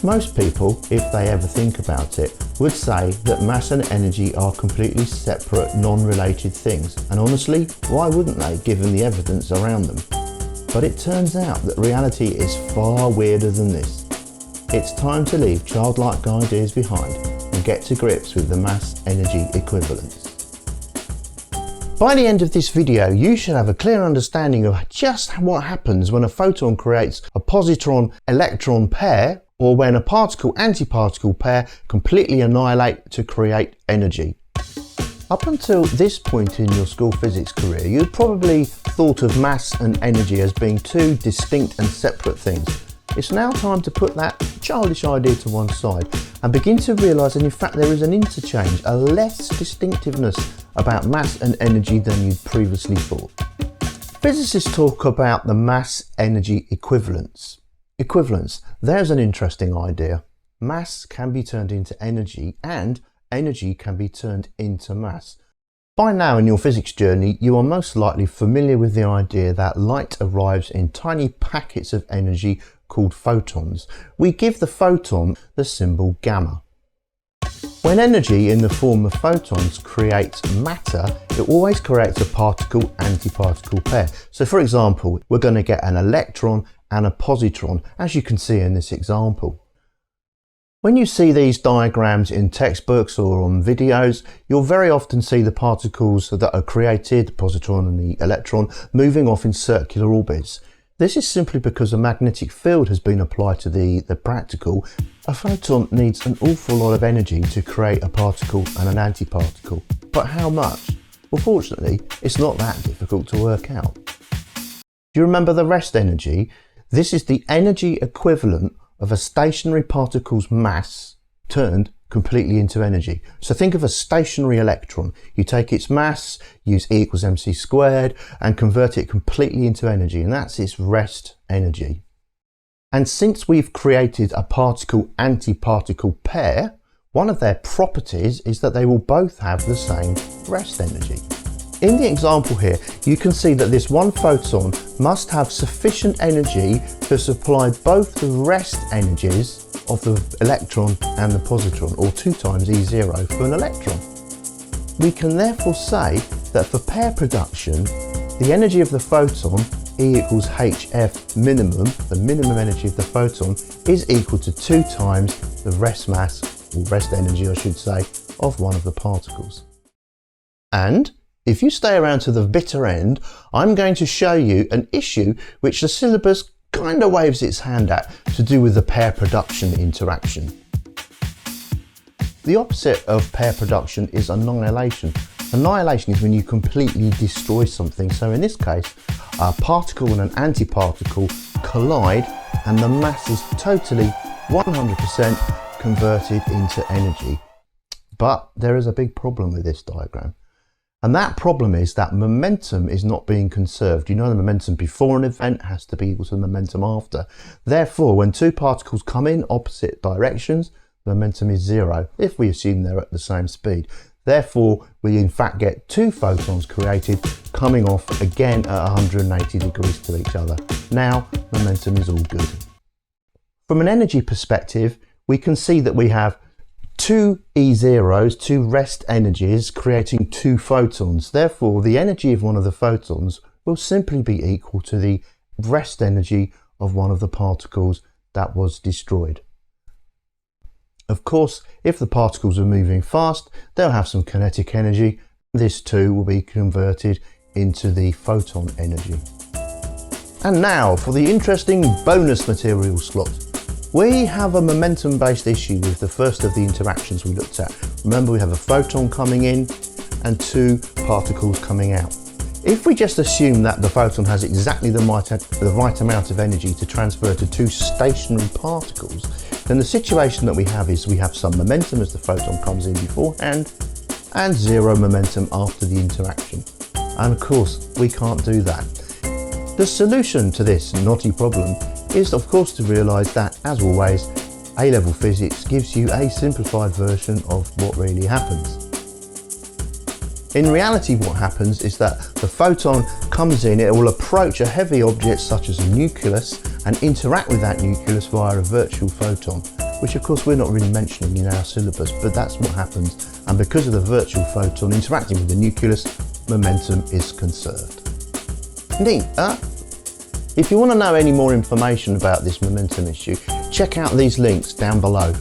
Most people, if they ever think about it, would say that mass and energy are completely separate, non-related things. And honestly, why wouldn't they, given the evidence around them? But it turns out that reality is far weirder than this. It's time to leave childlike ideas behind and get to grips with the mass-energy equivalence. By the end of this video, you should have a clear understanding of just what happens when a photon creates a positron-electron pair, or when a particle-antiparticle pair completely annihilate to create energy. Up until this point in your school physics career, you'd probably thought of mass and energy as being two distinct and separate things. It's now time to put that childish idea to one side and begin to realise that in fact there is an interchange, a less distinctiveness about mass and energy than you'd previously thought. Physicists talk about the mass-energy equivalence. Equivalence, there's an interesting idea. Mass can be turned into energy and energy can be turned into mass. By now in your physics journey, you are most likely familiar with the idea that light arrives in tiny packets of energy called photons. We give the photon the symbol gamma. When energy in the form of photons creates matter, it always creates a particle-antiparticle pair. So for example, we're going to get an electron and a positron, as you can see in this example. When you see these diagrams in textbooks or on videos, you'll very often see the particles that are created, the positron and the electron, moving off in circular orbits. This is simply because a magnetic field has been applied to the particle. A photon needs an awful lot of energy to create a particle and an antiparticle. But how much? Well, fortunately, it's not that difficult to work out. Do you remember the rest energy? This is the energy equivalent of a stationary particle's mass turned completely into energy. So think of a stationary electron. You take its mass, use E equals mc squared, and convert it completely into energy, and that's its rest energy. And since we've created a particle-antiparticle pair, one of their properties is that they will both have the same rest energy. In the example here, you can see that this one photon must have sufficient energy to supply both the rest energies of the electron and the positron, or 2 times E0 for an electron. We can therefore say that for pair production, the energy of the photon, E equals hf minimum, the minimum energy of the photon, is equal to 2 times the rest mass, or rest energy I should say, of one of the particles. And if you stay around to the bitter end, I'm going to show you an issue which the syllabus kind of waves its hand at, to do with the pair production interaction. The opposite of pair production is annihilation. Annihilation is when you completely destroy something. So in this case, a particle and an antiparticle collide and the mass is totally 100% converted into energy. But there is a big problem with this diagram. And that problem is that momentum is not being conserved. You know, the momentum before an event has to be equal to the momentum after. Therefore, when two particles come in opposite directions, the momentum is 0, if we assume they're at the same speed. Therefore, we in fact get 2 photons created coming off again at 180 degrees to each other. Now, momentum is all good. From an energy perspective, we can see that we have 2 E0s, 2 rest energies, creating 2 photons. Therefore, the energy of one of the photons will simply be equal to the rest energy of one of the particles that was destroyed. Of course, if the particles are moving fast, they'll have some kinetic energy. This too will be converted into the photon energy. And now for the interesting bonus material slot. We have a momentum-based issue with the first of the interactions we looked at. Remember, we have a photon coming in and 2 particles coming out. If we just assume that the photon has exactly the right amount of energy to transfer to 2 stationary particles, then the situation that we have is we have some momentum as the photon comes in beforehand and 0 momentum after the interaction. And of course, we can't do that. The solution to this knotty problem is of course to realise that, as always, A-level physics gives you a simplified version of what really happens. In reality, what happens is that the photon comes in, it will approach a heavy object such as a nucleus and interact with that nucleus via a virtual photon. which of course we're not really mentioning in our syllabus, but that's what happens, and because of the virtual photon interacting with the nucleus, momentum is conserved. Neat, huh? If you want to know any more information about this momentum issue, check out these links down below.